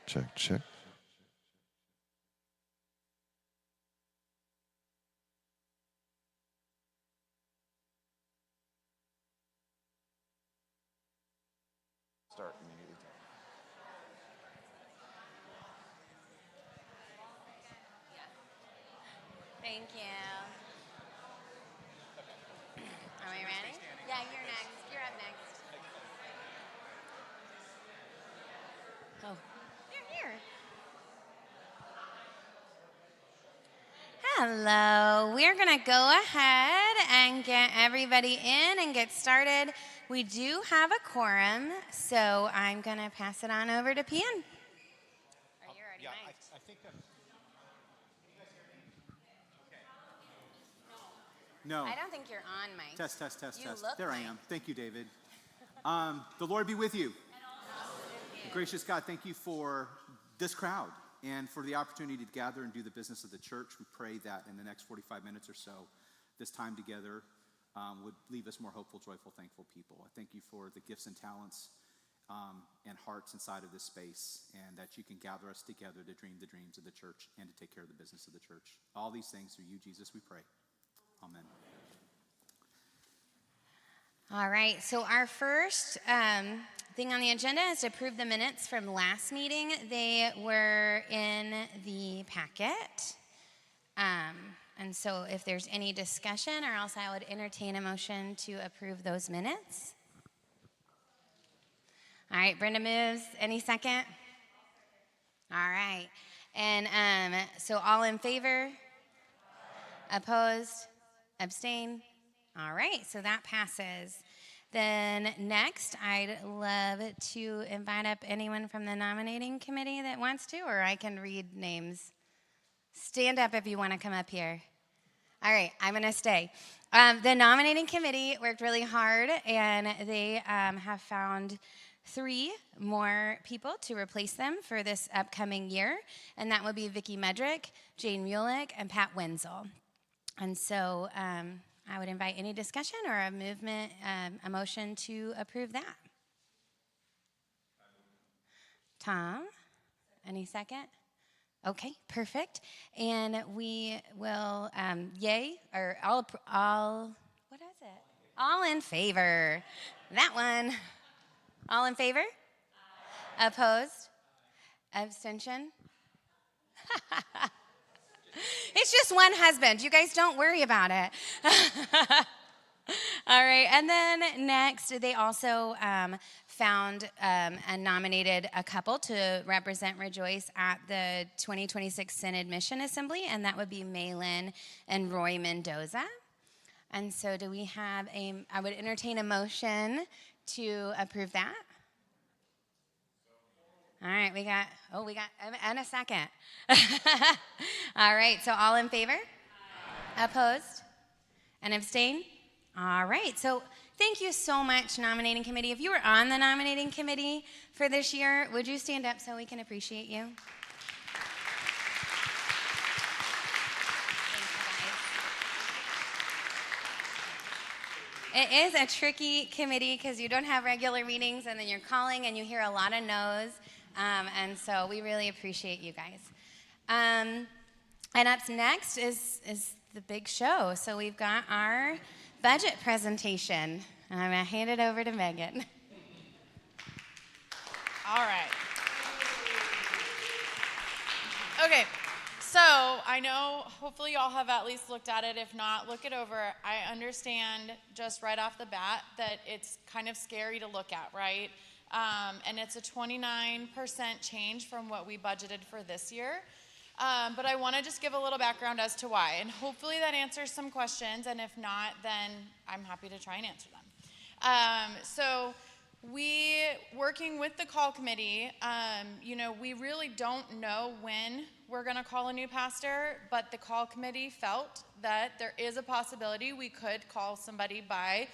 Check, check. Start immediately. Thank you. Are we ready? Yeah, you're next. You're up next. Oh, you're here. Hello. We're going to go ahead and get everybody in and get started. We do have a quorum, so I'm going to pass it on over to Pian. Are you already mic'd? I think that. No. I don't think you're on mic. Test. You look There I mic'd. am. Thank you, David. The Lord be with you. Gracious God, thank you for this crowd and for the opportunity to gather and do the business of the church. We pray that in the next 45 minutes or so, this time together would leave us more hopeful, joyful, thankful people. I thank you for the gifts and talents and hearts inside of this space, and that you can gather us together to dream the dreams of the church and to take care of the business of the church. All these things through you, Jesus, we pray. Amen. All right, so our first thing on the agenda is to approve the minutes from last meeting. They were in the packet. And so if there's any discussion, or else I would entertain a motion to approve those minutes. All right, Brenda moves. Any second? All right. And so all in favor? Opposed? Abstain? All right, so that passes. Then next, I'd love to invite up anyone from the nominating committee that wants to, or I can read names. Stand up if you want to come up here. All right, I'm going to stay. The nominating committee worked really hard, and they have found 3 more people to replace them for this upcoming year, and that would be Vicki Medrick, Jane Mulick, and Pat Wenzel. And so I would invite any discussion or a motion to approve that. Tom, any second? Okay, perfect. And we will, yay, or all, what is it? All in favor. That one. All in favor? Aye. Opposed? Abstention? It's just one husband. You guys don't worry about it. All right. And then next, they also found and nominated a couple to represent Rejoice at the 2026 Synod Mission Assembly, and that would be Malin and Roy Mendoza. And so do we have I would entertain a motion to approve that. All right, we got, and a second. All right, so all in favor? Aye. Opposed? And abstain? All right, so thank you so much, nominating committee. If you were on the nominating committee for this year, would you stand up so we can appreciate you? It is a tricky committee because you don't have regular meetings, and then you're calling and you hear a lot of no's. And so we really appreciate you guys. And up next is the big show. So we've got our budget presentation. And I'm going to hand it over to Megan. All right. Okay. So I know hopefully you all have at least looked at it. If not, look it over. I understand just right off the bat that it's kind of scary to look at, right? And it's a 29% change from what we budgeted for this year. But I want to just give a little background as to why. And hopefully that answers some questions. And if not, then I'm happy to try and answer them. So we, working with the call committee, we really don't know when we're going to call a new pastor. But the call committee felt that there is a possibility we could call somebody by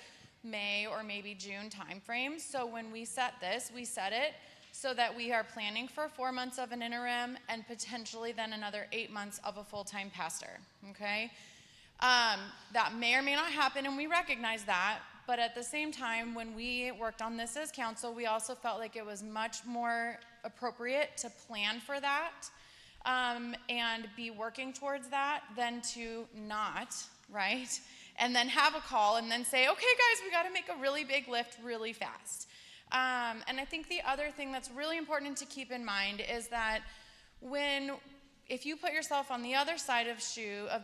May or maybe June timeframe. So when we set this, we set it so that we are planning for 4 months of an interim and potentially then another 8 months of a full-time pastor, okay? That may or may not happen, and we recognize that, but at the same time, when we worked on this as council, we also felt like it was much more appropriate to plan for that and be working towards that than to not, right? And then have a call and then say, okay, guys, we got to make a really big lift really fast. And I think the other thing that's really important to keep in mind is that if you put yourself on the other side of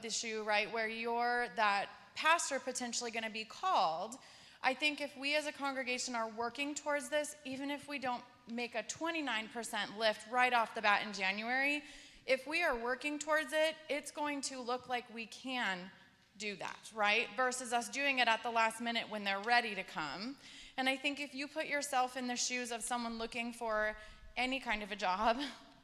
the shoe, right, where you're that pastor potentially going to be called, I think if we as a congregation are working towards this, even if we don't make a 29% lift right off the bat in January, if we are working towards it, it's going to look like we can do that, right? Versus us doing it at the last minute when they're ready to come. And I think if you put yourself in the shoes of someone looking for any kind of a job,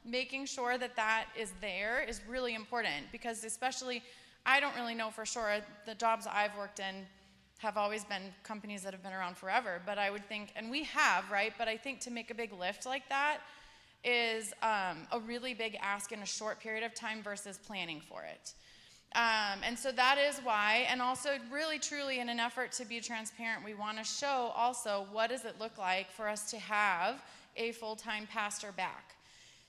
making sure that that is there is really important, because especially, I don't really know for sure, the jobs I've worked in have always been companies that have been around forever, but I would think, and we have, right? But I think to make a big lift like that is a really big ask in a short period of time versus planning for it. And so that is why, and also really truly in an effort to be transparent, we want to show also what does it look like for us to have a full-time pastor back.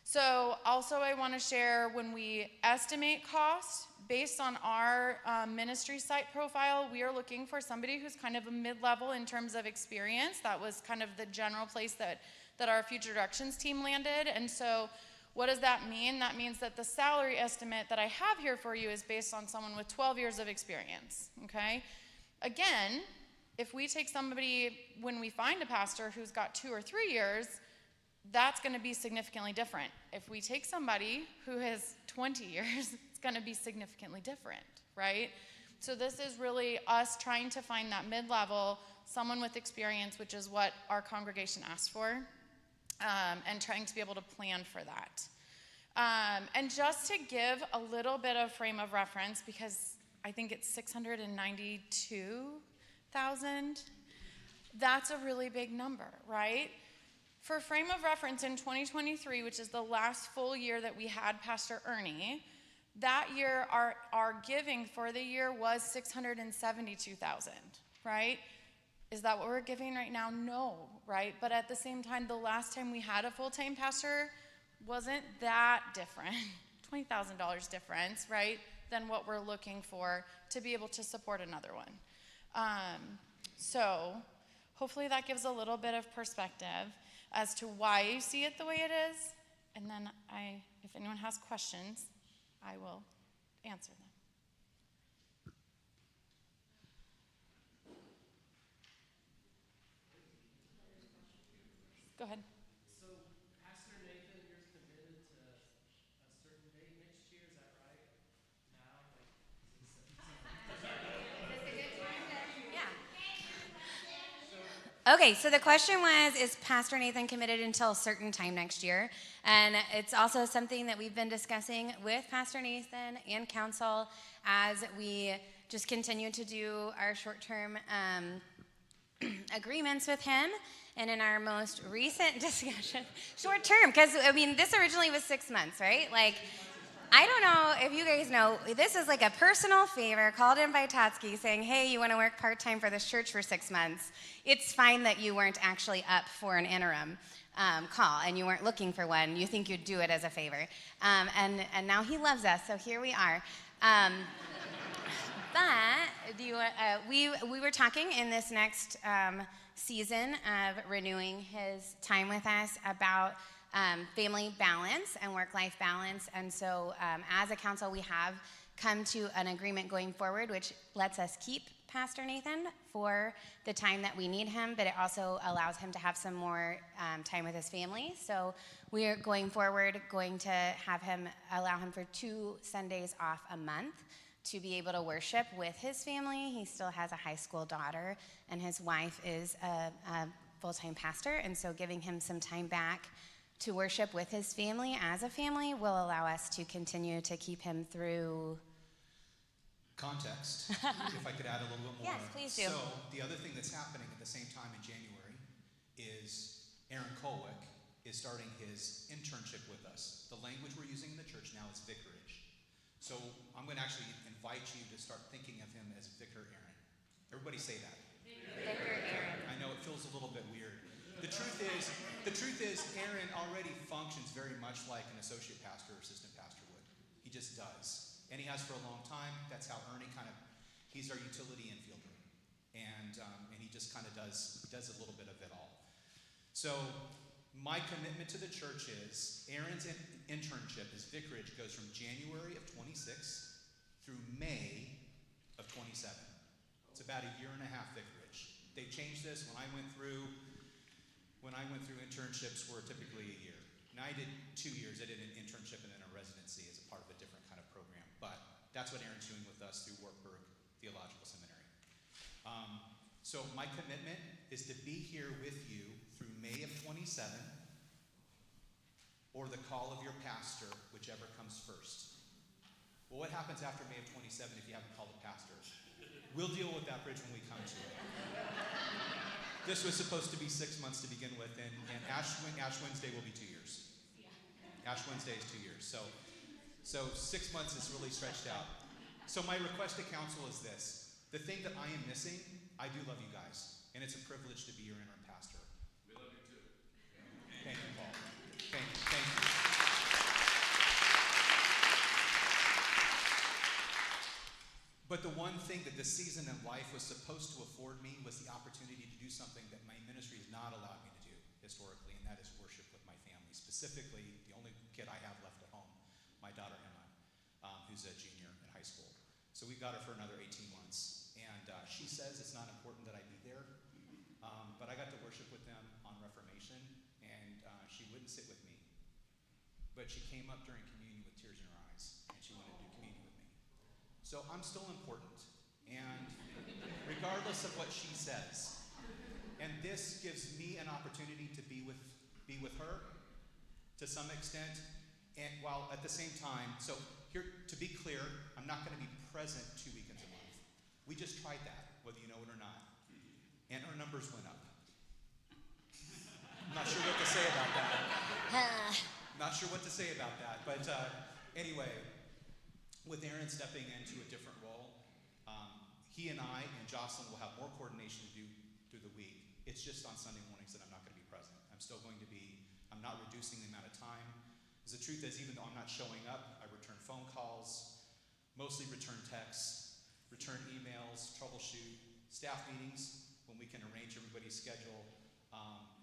So also I want to share, when we estimate costs based on our ministry site profile, we are looking for somebody who's kind of a mid-level in terms of experience. That was kind of the general place that our future directions team landed. And so what does that mean? That means that the salary estimate that I have here for you is based on someone with 12 years of experience, okay? Again, if we take somebody, when we find a pastor who's got 2 or 3 years, that's going to be significantly different. If we take somebody who has 20 years, it's going to be significantly different, right? So this is really us trying to find that mid-level, someone with experience, which is what our congregation asked for, and trying to be able to plan for that. And just to give a little bit of frame of reference, because I think it's 692,000, that's a really big number, right? For frame of reference, in 2023, which is the last full year that we had Pastor Ernie, that year our giving for the year was 672,000, right? Is that what we're giving right now? No, right? But at the same time, the last time we had a full-time pastor wasn't that different, $20,000 difference, right, than what we're looking for to be able to support another one. So hopefully that gives a little bit of perspective as to why you see it the way it is. And then if anyone has questions, I will answer them. Go ahead. So, Pastor Nathan, you're committed to a certain date next year, is that right? Now, Yeah. Okay, so the question was, is Pastor Nathan committed until a certain time next year? And it's also something that we've been discussing with Pastor Nathan and council as we just continue to do our short-term agreements with him. And in our most recent discussion, short term, because I mean, this originally was 6 months, right? Like, I don't know if you guys know, this is like a personal favor called in by Totsky saying, hey, you want to work part-time for this church for 6 months. It's fine that you weren't actually up for an interim call and you weren't looking for one. You think you'd do it as a favor. And now he loves us, so here we are. But we were talking in this next season of renewing his time with us about family balance and work-life balance. And so as a council, we have come to an agreement going forward, which lets us keep Pastor Nathan for the time that we need him, but it also allows him to have some more time with his family. So we are going forward going to allow him for 2 Sundays off a month to be able to worship with his family. He still has a high school daughter, and his wife is a full-time pastor, and so giving him some time back to worship with his family as a family will allow us to continue to keep him through context, if I could add a little bit more. Yes, please do. So the other thing that's happening at the same time in January is Aaron Kolwick is starting his internship with us. The language we're using in the church now is vicarage. So I'm going to actually invite you to start thinking of him as Vicar Aaron. Everybody say that. Vicar Aaron. I know it feels a little bit weird. The truth is, Aaron already functions very much like an associate pastor or assistant pastor would. He just does. And he has for a long time. That's how Ernie he's our utility infielder. And he just kind of does a little bit of it all. So my commitment to the church is Aaron's internship, his vicarage, goes from January of 26 through May of 27. It's about a year and a half vicarage. They changed this when I went through internships were typically a year. Now I did 2 years. I did an internship and then a residency as a part of a different kind of program. But that's what Aaron's doing with us through Wartburg Theological Seminary. So my commitment is to be here with you through May of 27 or the call of your pastor, whichever comes first. Well, what happens after May of 27 if you haven't called a pastor? We'll deal with that bridge when we come to it. This was supposed to be 6 months to begin with, and Ash Wednesday will be 2 years. Ash Wednesday is 2 years. So 6 months is really stretched out. So my request to council is this. The thing that I am missing, I do love you guys, and it's a privilege to be your interim pastor. We love you too. Thank you, Paul. Thank you. But the one thing that this season in life was supposed to afford me was the opportunity to do something that my ministry has not allowed me to do historically, and that is worship with my family. Specifically, the only kid I have left at home, my daughter Emma, who's a junior in high school. So we've got her for another 18 months. And she says it's not important that I be there, but I got to worship with them on Reformation, and she wouldn't sit with me. But she came up during communion with tears in her eyes, and she wanted to do communion with me. So I'm still important, and regardless of what she says, and this gives me an opportunity to be with her to some extent, and while at the same time, so here, to be clear, I'm not going to be present 2 weekends a month. We just tried that, whether you know it or not, and our numbers went up. I'm not sure what to say about that. But anyway, with Aaron stepping into a different role, he and I and Jocelyn will have more coordination to do through the week. It's just on Sunday mornings that I'm not going to be present. I'm not reducing the amount of time. Because the truth is, even though I'm not showing up, I return phone calls, mostly return texts, return emails, troubleshoot, staff meetings when we can arrange everybody's schedule,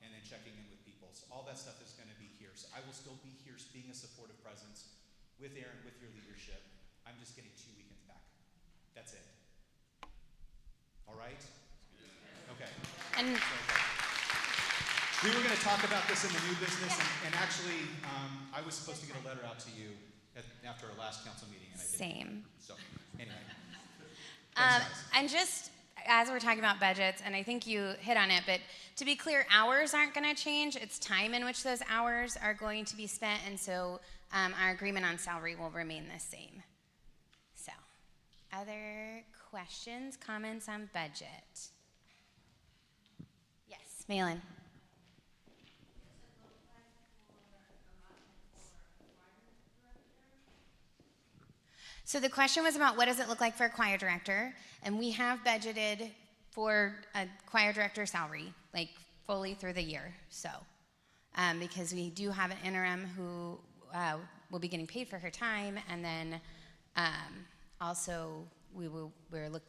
and then checking in with people. So all that stuff is going to be here. So I will still be here being a supportive presence with Aaron, with your leadership. I'm just getting 2 weekends back. That's it. All right? Okay. And we were going to talk about this in the new business, and actually, I was supposed to get a letter out to you after our last council meeting, and I didn't. same. So, anyway. Thanks, guys. And just as we're talking about budgets, and I think you hit on it, but to be clear, hours aren't going to change. It's time in which those hours are going to be spent, and so our agreement on salary will remain the same. So, other questions, comments on budget? Yes, Malin. So the question was about what does it look like for a choir director, and we have budgeted for a choir director salary, like fully through the year. So, because we do have an interim who will be getting paid for her time, and then also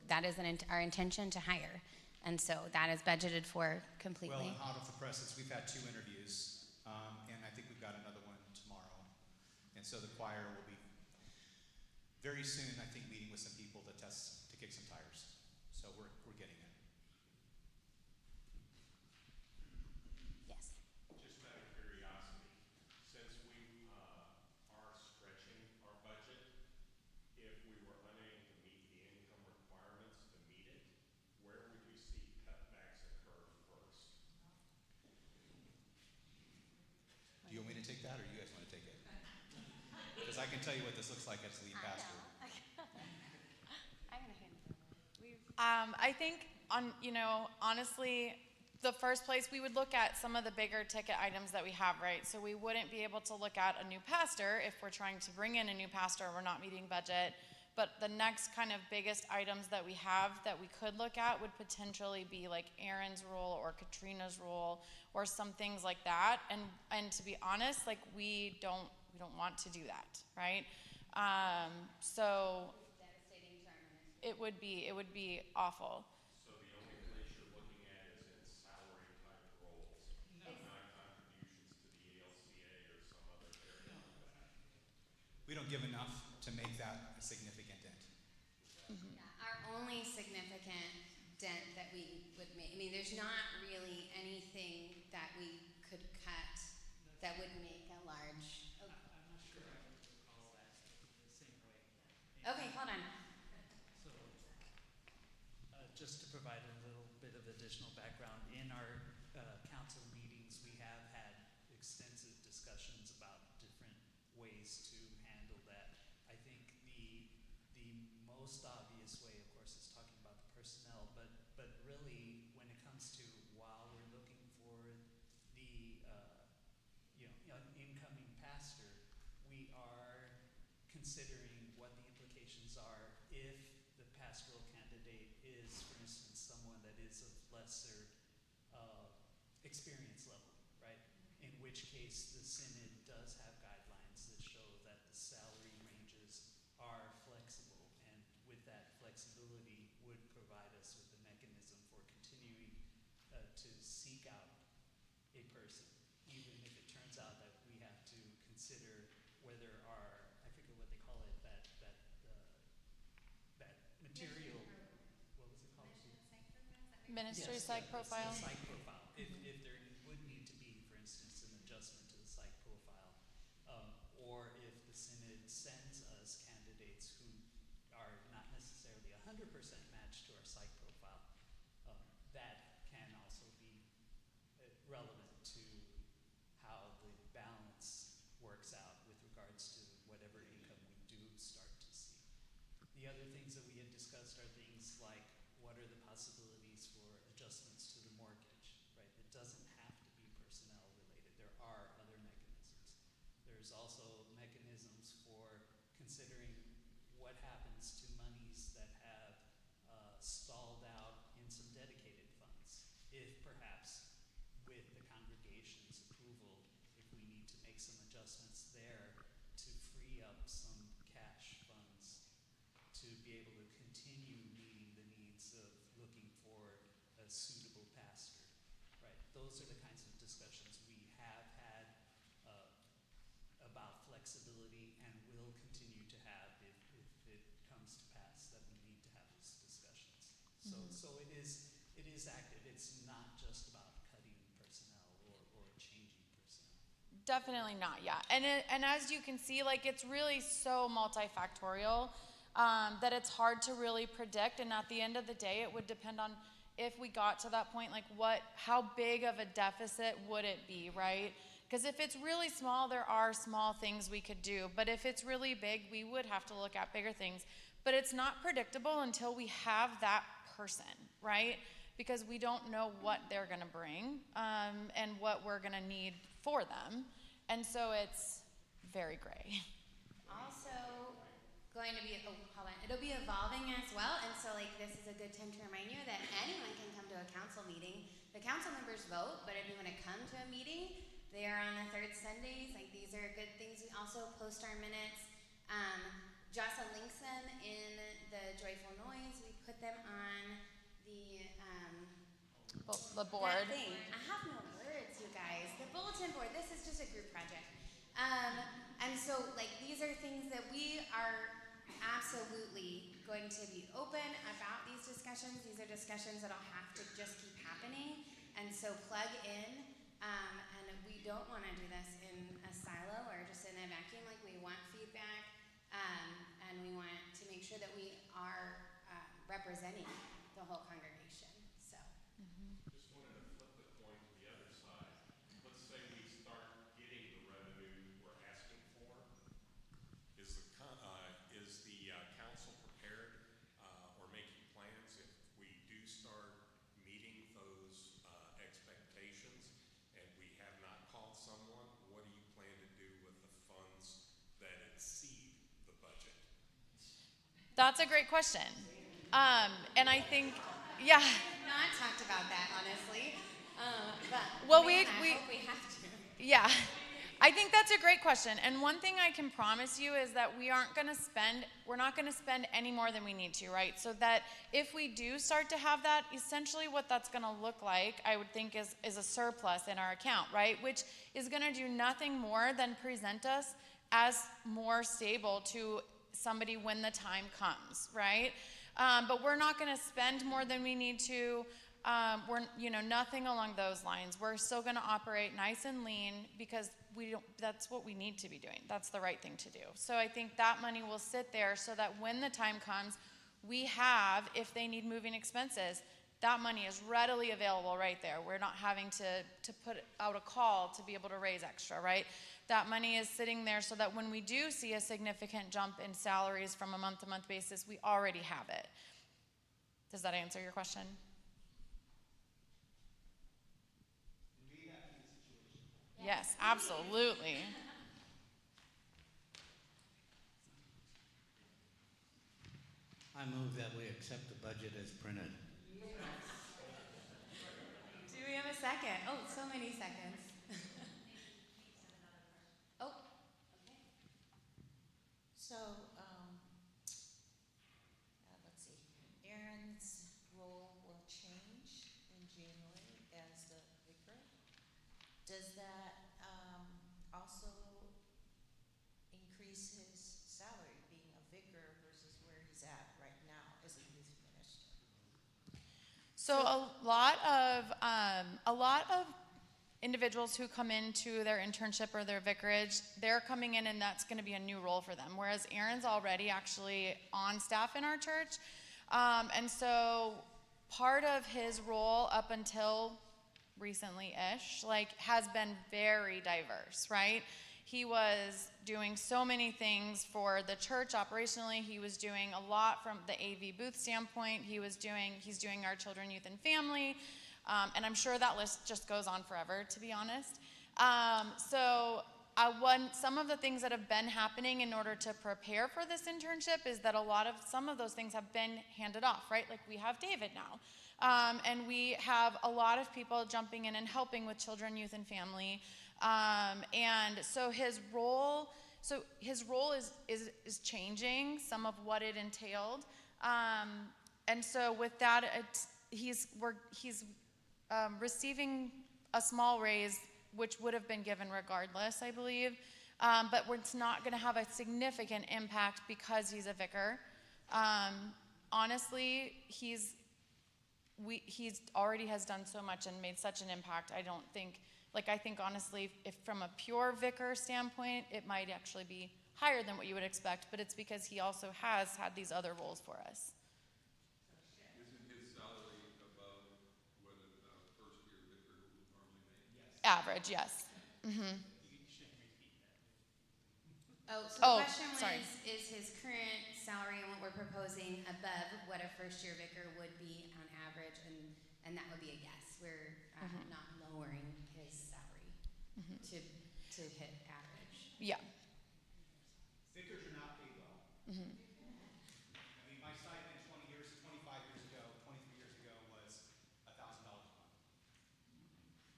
that is our intention to hire, and so that is budgeted for completely. Well, and hot off the presses, we've had 2 interviews, and I think we've got another one tomorrow, and so the choir will be very soon, I think, meeting with some people to kick some tires. So we're getting it. Yes. Just out of curiosity, since we are stretching our budget, if we were unable to meet the income requirements to meet it, where would you see cutbacks occur first? Do you want me to take that, or do you guys want to take it? Because I can tell you what this looks like as lead pastor. I think honestly, the first place we would look at some of the bigger ticket items that we have, right? So we wouldn't be able to look at a new pastor if we're trying to bring in a new pastor, we're not meeting budget. But the next kind of biggest items that we have that we could look at would potentially be like Aaron's role or Katrina's role or some things like that. And to be honest, like we don't want to do that, right? So Devastating to our ministry. it would be awful. So the only place you're looking at is in salary type roles, not contributions to the ELCA or some other area like that. We don't give enough to make that a significant dent. Yeah, our only significant dent that we would make, I mean, there's not really anything that we could cut that would make a large. I'm not sure I would recall that the same way. Okay, hold on. So, just to provide a little bit of additional background, in our council meetings, we have had extensive discussions about different ways to handle that. I think the most obvious way, of course, is talking about the personnel, but really, when it comes to while we're looking for the incoming pastor, we are considering what the implications are if the pastoral candidate is, for instance, someone that is of lesser experience level, right? In which case the synod does have guidelines that show that the salary ranges are flexible, and with that flexibility would provide us with a mechanism for continuing to seek out a person, even if it turns out that we have to consider whether our, I forget what they call it, that material, what was it called? Ministry Yes, psych yeah, profile. The psych profile. If there would need to be, for instance, an adjustment to the psych profile, or if the synod sends us candidates who are not necessarily 100% matched to our psych profile, that can also be relevant to how the balance works out with regards to whatever income we do start to see. The other things that we had discussed are things like what are the possibilities for adjustments to the mortgage, right? It doesn't have to be personnel related. There are other mechanisms. There's also mechanisms for considering what happens to monies that have stalled out in some dedicated funds. If perhaps with the congregation's approval, if we need to make some adjustments there to free up some cash funds to be able to continue meeting the needs of looking for a suitable pastor, right? Those are the kinds of discussions we have had about flexibility and will continue to have if it comes to pass that we need to have these discussions. So it is active. It's not just about cutting personnel or changing personnel. Definitely not, yeah. And as you can see, like it's really so multifactorial that it's hard to really predict. And at the end of the day, it would depend on if we got to that point, like how big of a deficit would it be, right? Because if it's really small, there are small things we could do. But if it's really big, we would have to look at bigger things. But it's not predictable until we have that person, right? Because we don't know what they're going to bring and what we're going to need for them. And so it's very gray. Also going to be, hold on, it'll be evolving as well, and so like this is a good time to remind you that anyone can come to a council meeting. The council members vote, but if you want to come to a meeting, they are on the third Sundays. Like these are good things. We also post our minutes. Jocelyn links them in the Joyful Noise. We put them on The board. that thing. I have no words, you guys. The bulletin board. This is just a group project. And so, like, these are things that we are absolutely going to be open about these discussions. These are discussions that'll have to just keep happening. And so plug in. And we don't want to do this in a silo or just in a vacuum. Like, we want feedback. And we want to make sure that we are representing the whole congregation. So. Just wanted to flip the coin to the other side. Let's say we start getting the revenue we're asking for. Is the council prepared or making plans if we do start meeting those expectations and we have not called someone? What do you plan to do with the funds that exceed the budget? That's a great question. And I think, yeah. Not talked about that, honestly. But Well, man, we I hope we have to. Yeah, I think that's a great question. And one thing I can promise you is that we're not going to spend any more than we need to, right? So that if we do start to have that, essentially what that's going to look like, I would think is a surplus in our account, right? Which is going to do nothing more than present us as more stable to somebody when the time comes, right? But we're not going to spend more than we need to. Nothing along those lines. We're still going to operate nice and lean because that's what we need to be doing. That's the right thing to do. So I think that money will sit there so that when the time comes, we have, if they need moving expenses, that money is readily available right there. We're not having to put out a call to be able to raise extra, right? That money is sitting there so that when we do see a significant jump in salaries from a month-to-month basis, we already have it. Does that answer your question? Yes, absolutely. I move that we accept the budget as printed. Do we have a second? Oh, so many seconds. Oh, okay. So, let's see, Aaron's role will change in January as the vicar. Does that also increase his salary, being a vicar versus where he's at right now as a youth minister? So a lot of individuals who come into their internship or their vicarage, they're coming in and that's going to be a new role for them. Whereas Aaron's already actually on staff in our church. And so part of his role up until recently-ish, has been very diverse, right? He was doing so many things for the church operationally. He was doing a lot from the AV booth standpoint. He's doing our children, youth, and family. And I'm sure that list just goes on forever, to be honest. Some of the things that have been happening in order to prepare for this internship is that some of those things have been handed off, right? Like we have David now. And we have a lot of people jumping in and helping with children, youth, and family. And so his role is changing some of what it entailed. And so with that, he's receiving a small raise, which would have been given regardless, I believe. But it's not going to have a significant impact because he's a vicar. Honestly, he's already has done so much and made such an impact. I think honestly, if from a pure vicar standpoint, it might actually be higher than what you would expect, but it's because he also has had these other roles for us. Isn't his salary above what a first-year vicar would normally make? Yes. Average, yes. Mm-hmm. So the question was, is his current salary and what we're proposing above what a first-year vicar would be on average? And that would be a guess. We're not lowering his salary to hit average. Yeah. Vicars are not paid well. Mm-hmm. I mean, my stipend 25 years ago, 23 years ago was $1,000 a month.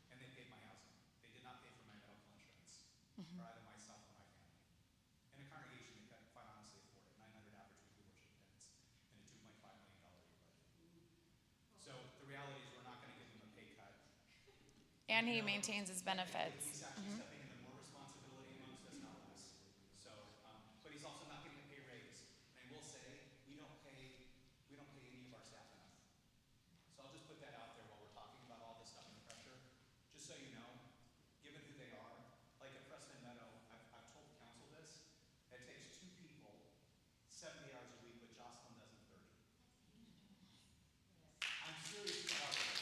And they paid my housing. They did not pay for my medical insurance for either myself or my family. In a congregation that could quite honestly afford it, 900 average weekly worship attendance and a $2.5 million year budget. So the reality is we're not going to give him a pay cut. And he maintains his benefits. He's actually stepping into more responsibility amongst us, not less. So, but he's also not getting a pay raise. And I will say, we don't pay any of our staff enough. So I'll just put that out there while we're talking about all this stuff and the pressure. Just so you know, given who they are, like at Preston Meadow, I've told council this, it takes 2 people 70 hours a week, but Jocelyn does it 30. I'm serious about this.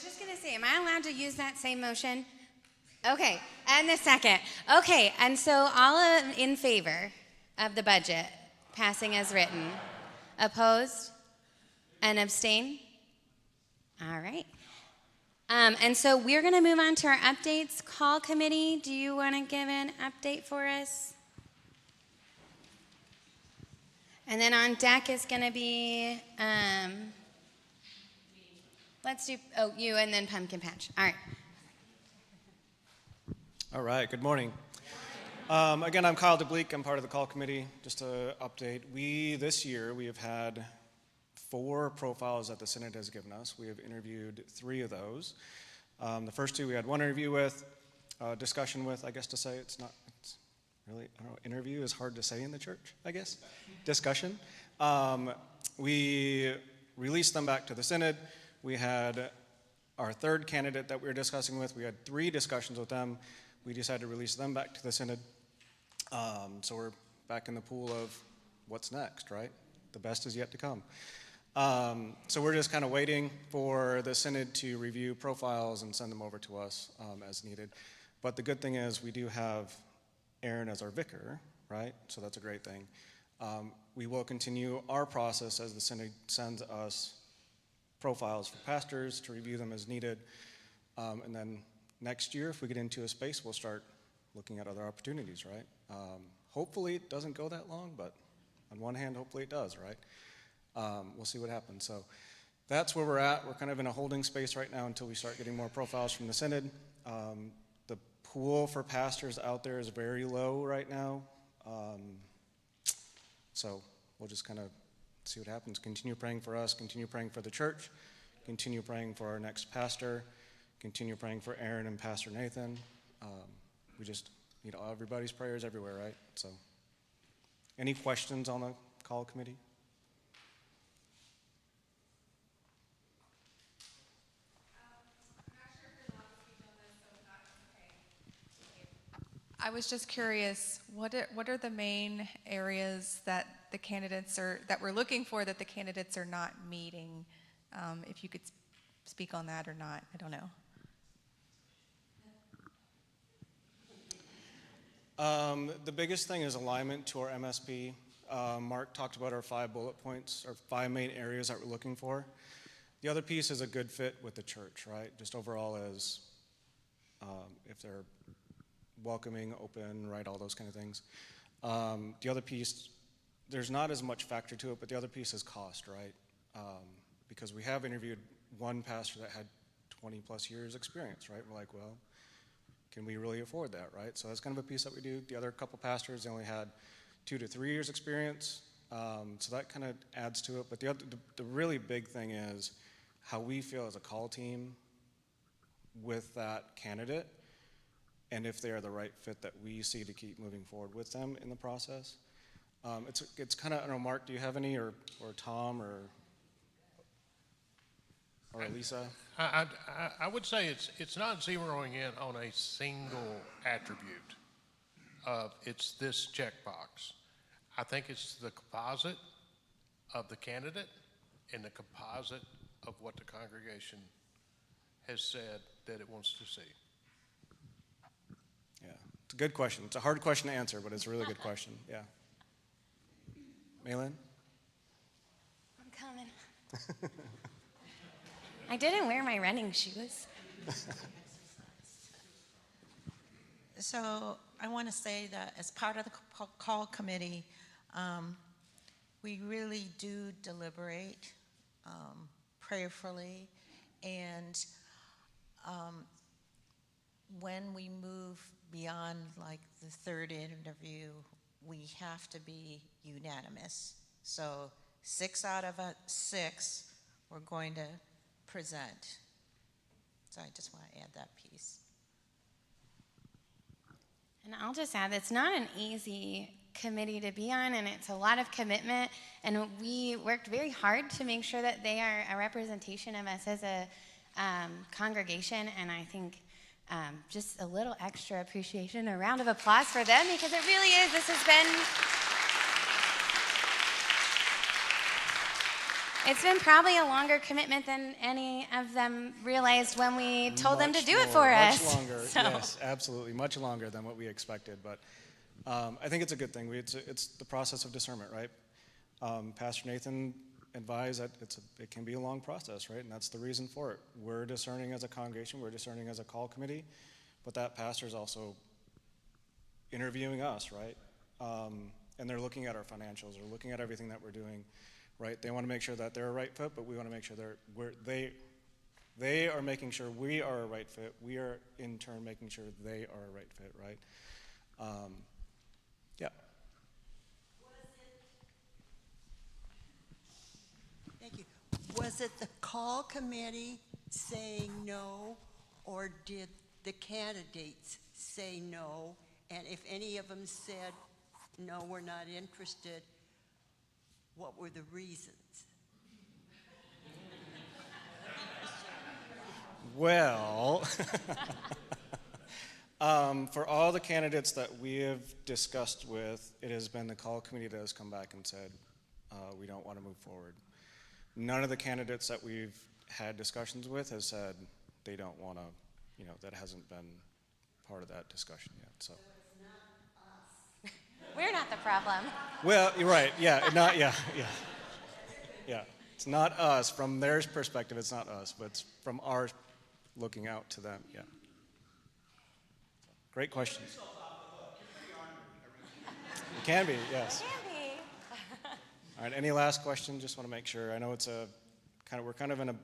just going to say, am I allowed to use that same motion? Okay, and the second. Okay, and so all in favor of the budget passing as written? Opposed? And abstain? All right. And so we're going to move on to our updates. Call committee, do you want to give an update for us? And then on deck is going to be, let's do, you and then pumpkin patch. All right. All right, good morning. Again, I'm Kyle DeBleek. I'm part of the call committee. Just to update, this year, we have had 4 profiles that the Synod has given us. We have interviewed 3 of those. The first 2 we had one interview with, discussion with, I guess to say. It's really, I don't know, interview is hard to say in the church, I guess. Discussion. We released them back to the Synod. We had our 3rd candidate that we were discussing with. We had 3 discussions with them. We decided to release them back to the Synod. So we're back in the pool of what's next, right? The best is yet to come. So we're just kind of waiting for the Synod to review profiles and send them over to us as needed. But the good thing is we do have Aaron as our vicar, right? So that's a great thing. We will continue our process as the Synod sends us profiles for pastors to review them as needed. And then next year, if we get into a space, we'll start looking at other opportunities, right? Hopefully it doesn't go that long, but on one hand, hopefully it does, right? We'll see what happens. So that's where we're at. We're kind of in a holding space right now until we start getting more profiles from the Synod. The pool for pastors out there is very low right now. So we'll just kind of see what happens. Continue praying for us, continue praying for the church, continue praying for our next pastor, continue praying for Aaron and Pastor Nathan. We just need everybody's prayers everywhere, right? So any questions on the call committee? I was just curious, what are the main areas that the candidates that we're looking for that the candidates are not meeting? If you could speak on that or not, I don't know. The biggest thing is alignment to our MSP. Mark talked about our 5 bullet points, or 5 main areas that we're looking for. The other piece is a good fit with the church, right? Just overall as if they're welcoming, open, right, all those kind of things. The other piece, there's not as much factor to it, but the other piece is cost, right? Because we have interviewed one pastor that had 20 plus years experience, right? We're like, well, can we really afford that, right? So that's kind of a piece that we do. The other couple pastors, they only had 2 to 3 years experience. So that kind of adds to it. But the really big thing is how we feel as a call team with that candidate, and if they are the right fit that we see to keep moving forward with them in the process. It's kind of, I don't know, Mark, do you have any, or Tom, or Elisa? I would say it's not zeroing in on a single attribute of it's this checkbox. I think it's the composite of the candidate and the composite of what the congregation has said that it wants to see. Yeah, it's a good question. It's a hard question to answer, but it's a really good question. Yeah. Malin? I'm coming. I didn't wear my running shoes. So I want to say that as part of the call committee, we really do deliberate prayerfully, and when we move beyond like the 3rd interview, we have to be unanimous. So 6 out of 6 we're going to present. So I just want to add that piece. And I'll just add, it's not an easy committee to be on, and it's a lot of commitment, and we worked very hard to make sure that they are a representation of us as a congregation, and I think just a little extra appreciation, a round of applause for them, because it really is, this has been It's been probably a longer commitment than any of them realized when we told them to do it for us. Much longer, So- yes, absolutely, much longer than what we expected. But I think it's a good thing. It's the process of discernment, right? Pastor Nathan advised that it can be a long process, right? And that's the reason for it. We're discerning as a congregation, we're discerning as a call committee, but that pastor's also interviewing us, right? And they're looking at our financials, they're looking at everything that we're doing, right? They want to make sure that they're a right fit, but we want to make sure they are making sure we are a right fit. We are in turn making sure they are a right fit, right? Yeah. Thank you. Was it the call committee saying no, or did the candidates say no? And if any of them said, no, we're not interested, what were the reasons? Well, for all the candidates that we have discussed with, it has been the call committee that has come back and said, we don't want to move forward. None of the candidates that we've had discussions with has said they don't want to, that hasn't been part of that discussion yet, so. We're not the problem. Well, you're right, yeah. It's not us, from their perspective, it's not us, but it's from our looking out to them, yeah. Great questions. It can be, yes. All right, any last questions? Just want to make sure. I know we're kind of in a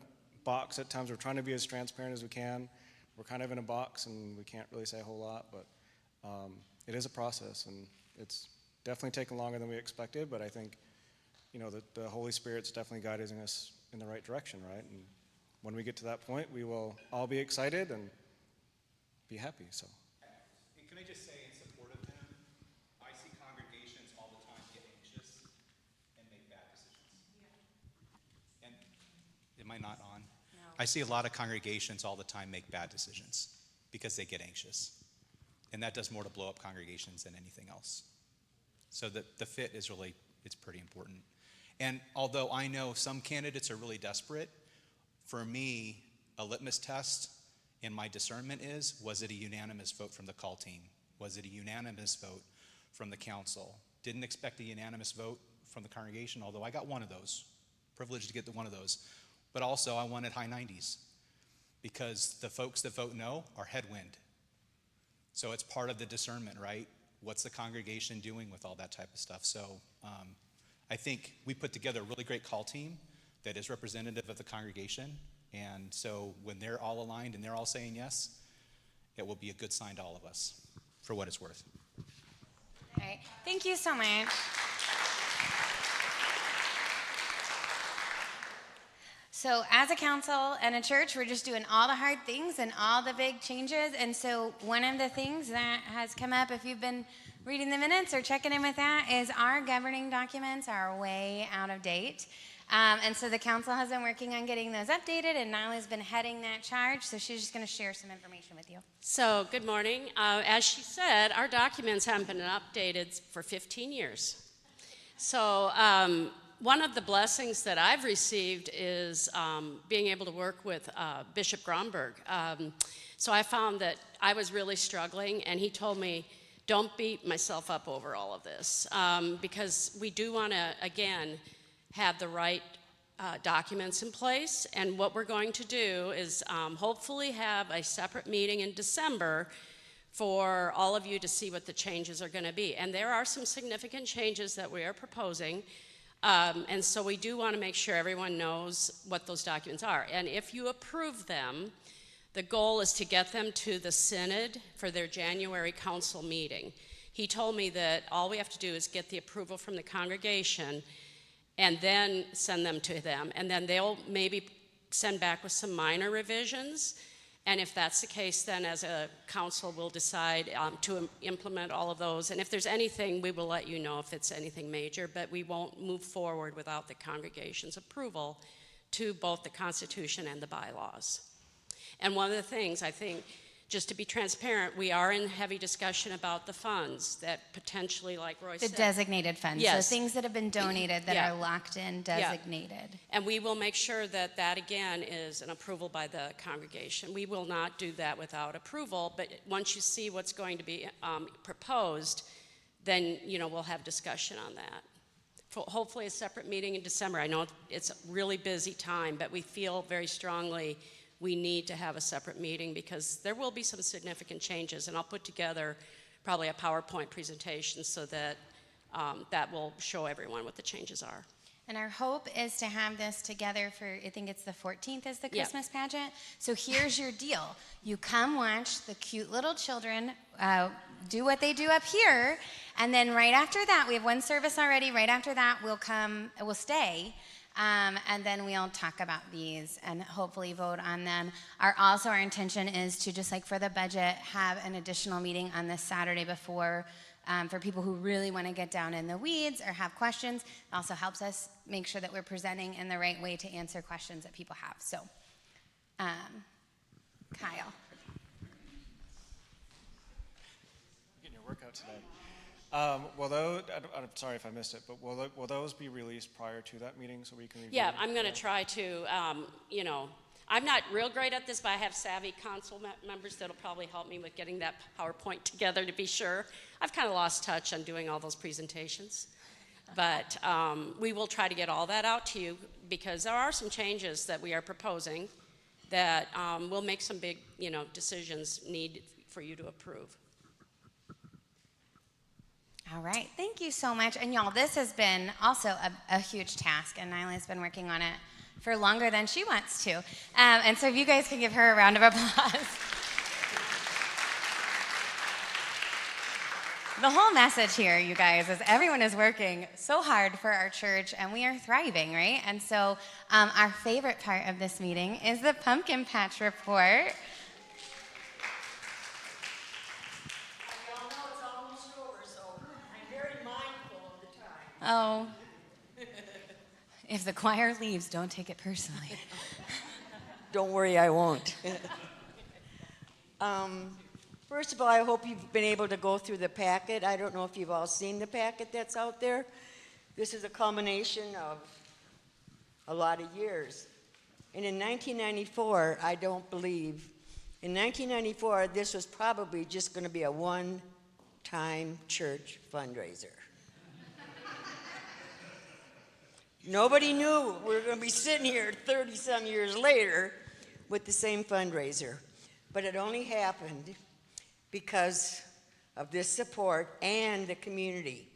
box at times. We're trying to be as transparent as we can. We're kind of in a box and we can't really say a whole lot, but it is a process and it's definitely taken longer than we expected, but I think, the Holy Spirit's definitely guiding us in the right direction, right? And when we get to that point, we will all be excited and be happy, so. And can I just say in support of him, I see congregations all the time get anxious and make bad decisions. Yeah. And am I not on? No. I see a lot of congregations all the time make bad decisions because they get anxious. And that does more to blow up congregations than anything else. So the fit is really, it's pretty important. And although I know some candidates are really desperate, for me, a litmus test in my discernment was it a unanimous vote from the call team? Was it a unanimous vote from the council? Didn't expect a unanimous vote from the congregation, although I got one of those. Privileged to get one of those. But also I wanted high 90s because the folks that vote no are headwind. So it's part of the discernment, right? What's the congregation doing with all that type of stuff? So I think we put together a really great call team that is representative of the congregation. And so when they're all aligned and they're all saying yes, it will be a good sign to all of us, for what it's worth. All right. Thank you so much. So as a council and a church, we're just doing all the hard things and all the big changes. And so one of the things that has come up, if you've been reading the minutes or checking in with that, is our governing documents are way out of date. And so the council has been working on getting those updated, and Nyla's been heading that charge, so she's just going to share some information with you. So, good morning. As she said, our documents haven't been updated for 15 years. So, one of the blessings that I've received is being able to work with Bishop Gromberg. So I found that I was really struggling, and he told me, don't beat myself up over all of this, because we do want to, again, have the right documents in place. And what we're going to do is hopefully have a separate meeting in December for all of you to see what the changes are going to be. And there are some significant changes that we are proposing. And so we do want to make sure everyone knows what those documents are. And if you approve them, the goal is to get them to the synod for their January council meeting. He told me that all we have to do is get the approval from the congregation and then send them to them. And then they'll maybe send back with some minor revisions. And if that's the case, then as a council, we'll decide to implement all of those. And if there's anything, we will let you know if it's anything major, but we won't move forward without the congregation's approval to both the Constitution and the bylaws. And one of the things I think just to be transparent, we are in heavy discussion about the funds that potentially, like Roy The said. designated funds, Yes. so things that have been donated that Yeah. are locked in, designated. And we will make sure that that, again, is an approval by the congregation. We will not do that without approval, but once you see what's going to be proposed, then, we'll have discussion on that. Hopefully a separate meeting in December. I know it's a really busy time, but we feel very strongly we need to have a separate meeting because there will be some significant changes, and I'll put together probably a PowerPoint presentation so that that will show everyone what the changes are. And our hope is to have this together for, I think it's the 14th is the Yeah. Christmas pageant. So here's your deal. You come watch the cute little children do what they do up here. And then right after that, we have one service already. Right after that, we'll stay. And then we'll talk about these and hopefully vote on them. Our intention is to, just like for the budget, have an additional meeting on this Saturday before for people who really want to get down in the weeds or have questions. It also helps us make sure that we're presenting in the right way to answer questions that people have. So, Kyle. Getting your workout today. I'm sorry if I missed it, but will those be released prior to that meeting so we can review? Yeah, I'm going to try to, I'm not real great at this, but I have savvy council members that'll probably help me with getting that PowerPoint together to be sure. I've kind of lost touch on doing all those presentations. But we will try to get all that out to you because there are some changes that we are proposing that will make some big, decisions need for you to approve. All right, thank you so much. And y'all, this has been also a huge task, and Nyla's been working on it for longer than she wants to. And so if you guys can give her a round of applause. The whole message here, you guys, is everyone is working so hard for our church, and we are thriving, right? And so our favorite part of this meeting is the Pumpkin Patch Report. Oh, if the choir leaves, don't take it personally. Don't worry, I won't. First of all, I hope you've been able to go through the packet. I don't know if you've all seen the packet that's out there. This is a culmination of a lot of years. And in 1994, in 1994, this was probably just going to be a one-time church fundraiser. Nobody knew we were going to be sitting here 30-some years later with the same fundraiser. But it only happened because of this support and the community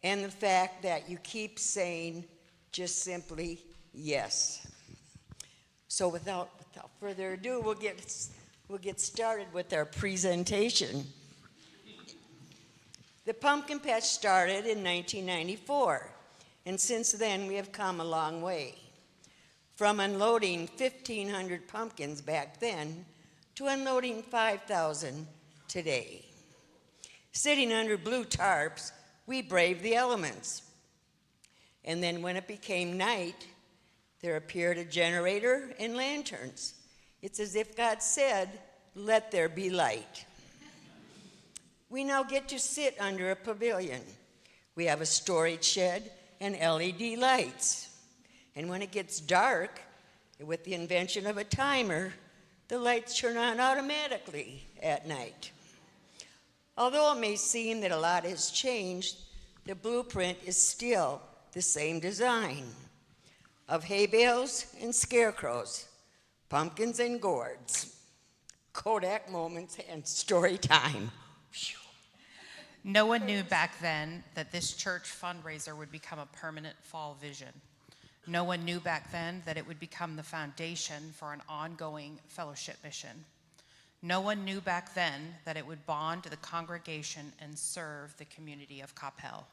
and the fact that you keep saying just simply yes. So without further ado, we'll get started with our presentation. The Pumpkin Patch started in 1994. And since then, we have come a long way. From unloading 1,500 pumpkins back then to unloading 5,000 today. Sitting under blue tarps, we braved the elements. And then when it became night, there appeared a generator and lanterns. It's as if God said, "Let there be light." We now get to sit under a pavilion. We have a storage shed and LED lights. And when it gets dark, with the invention of a timer, the lights turn on automatically at night. Although it may seem that a lot has changed, the blueprint is still the same design of hay bales and scarecrows, pumpkins and gourds, Kodak moments and story time. No one knew back then that this church fundraiser would become a permanent fall vision. No one knew back then that it would become the foundation for an ongoing fellowship mission. No one knew back then that it would bond the congregation and serve the community of Coppell.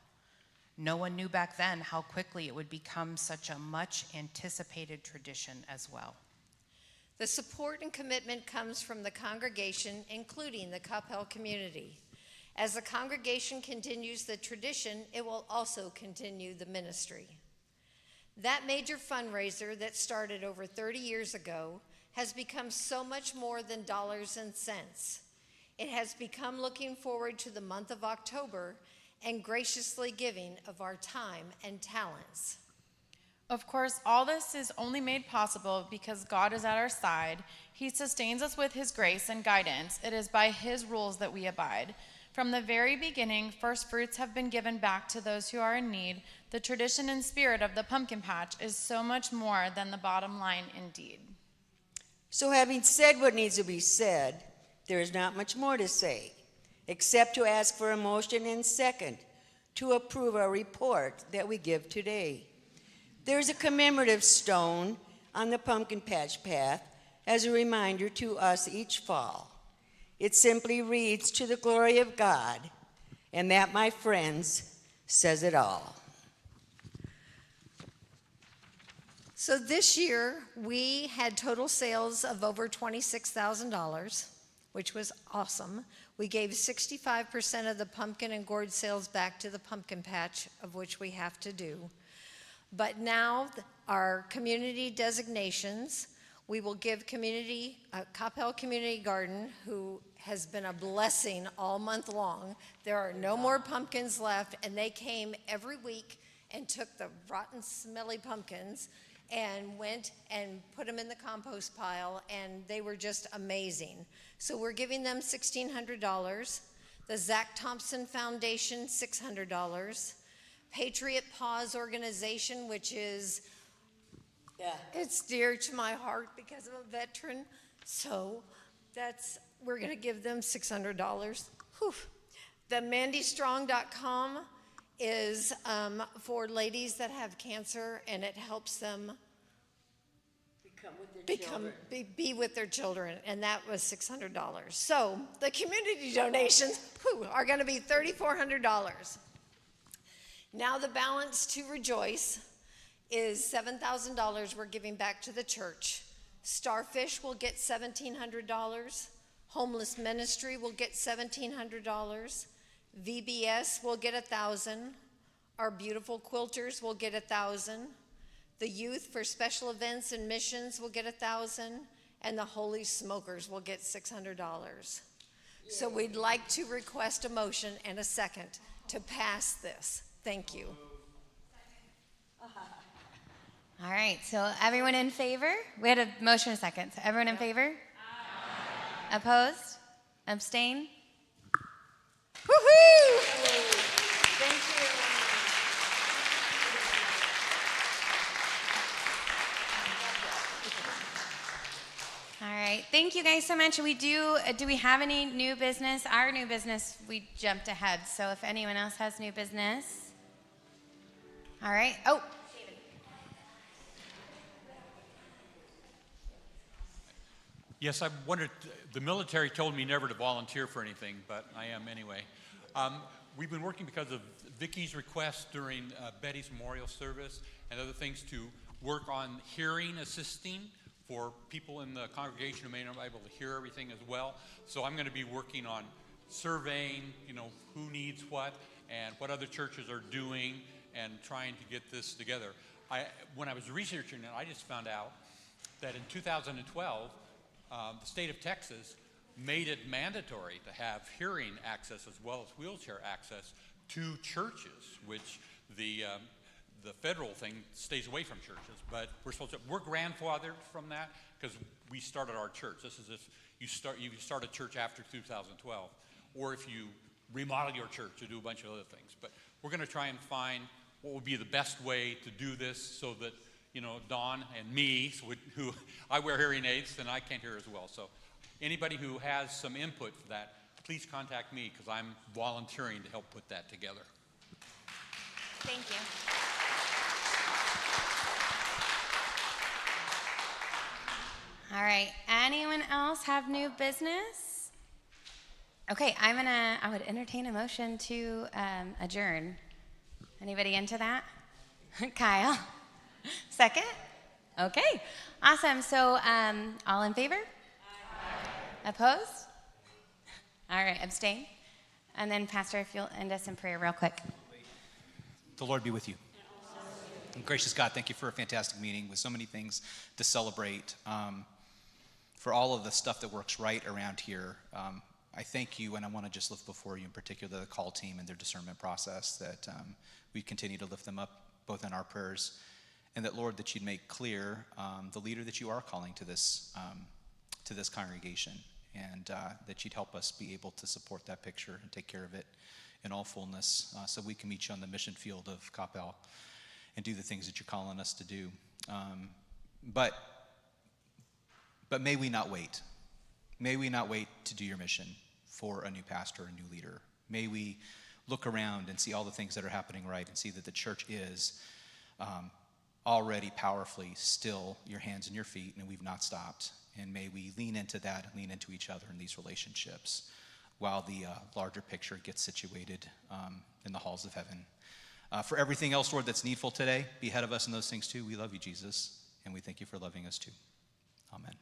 No one knew back then how quickly it would become such a much anticipated tradition as well. The support and commitment comes from the congregation, including the Coppell community. As the congregation continues the tradition, it will also continue the ministry. That major fundraiser that started over 30 years ago has become so much more than dollars and cents. It has become looking forward to the month of October and graciously giving of our time and talents. Of course, all this is only made possible because God is at our side. He sustains us with his grace and guidance. It is by his rules that we abide. From the very beginning, first fruits have been given back to those who are in need. The tradition and spirit of the pumpkin patch is so much more than the bottom line indeed. So having said what needs to be said, there is not much more to say, except to ask for a motion and second to approve our report that we give today. There's a commemorative stone on the pumpkin patch path as a reminder to us each fall. It simply reads, "To the glory of God," and that, my friends, says it all. So this year, we had total sales of over $26,000, which was awesome. We gave 65% of the pumpkin and gourd sales back to the pumpkin patch, of which we have to do. But now, our community designations, we will give Coppell Community Garden, who has been a blessing all month long. There are no more pumpkins left, and they came every week and took the rotten, smelly pumpkins and went and put them in the compost pile, and they were just amazing. So we're giving them $1,600. The Zach Thompson Foundation, $600. Patriot Paws Organization, which is, it's dear to my heart because I'm a veteran. So we're gonna give them $600. Whew. The MandyStrong.com is for ladies that have cancer, and it helps them be with their children, and that was $600. So the community donations are gonna be $3,400. Now the balance to Rejoice is $7,000 we're giving back to the church. Starfish will get $1,700. Homeless Ministry will get $1,700. VBS will get $1,000. Our beautiful quilters will get $1,000. The Youth for Special Events and Missions will get $1,000. And the Holy Smokers will get $600. So we'd like to request a motion and a second to pass this. Thank you. All right, so everyone in favor? We had a motion and a second. So everyone in favor? Aye. Opposed? Abstain? Woohoo! Thank you. All right, thank you guys so much. Do we have any new business? Our new business, we jumped ahead. So if anyone else has new business. All right, Yes, I wondered, the military told me never to volunteer for anything, but I am anyway. We've been working because of Vicky's request during Betty's memorial service and other things to work on hearing assisting for people in the congregation who may not be able to hear everything as well. So I'm going to be working on surveying, who needs what and what other churches are doing and trying to get this together. When I was researching it, I just found out that in 2012, the state of Texas made it mandatory to have hearing access as well as wheelchair access to churches, which the federal thing stays away from churches. But we're grandfathered from that because we started our church. This is if you start a church after 2012, or if you remodel your church or do a bunch of other things. But we're going to try and find what would be the best way to do this so that Dawn and me, who I wear hearing aids and I can't hear as well. So anybody who has some input for that, please contact me because I'm volunteering to help put that together. Thank you. All right, anyone else have new business? Okay, I would entertain a motion to adjourn. Anybody into that? Kyle? Second? Okay, awesome. So all in favor? Aye. Opposed? All right, abstain. And then Pastor, if you'll end us in prayer real quick. The Lord be with you. And gracious God, thank you for a fantastic meeting with so many things to celebrate. for all of the stuff that works right around here. I thank you, and I want to just lift before you in particular the call team and their discernment process, that we continue to lift them up both in our prayers, and that, Lord, that you'd make clear the leader that you are calling to this congregation, and that you'd help us be able to support that picture and take care of it in all fullness, so we can meet you on the mission field of Coppell and do the things that you're calling us to do. But may we not wait. May we not wait to do your mission for a new pastor, a new leader. May we look around and see all the things that are happening right, and see that the church is already powerfully still your hands and your feet, and we've not stopped. And may we lean into that and lean into each other in these relationships while the larger picture gets situated in the halls of heaven. For everything else, Lord, that's needful today, be ahead of us in those things too. We love you, Jesus, and we thank you for loving us too. Amen.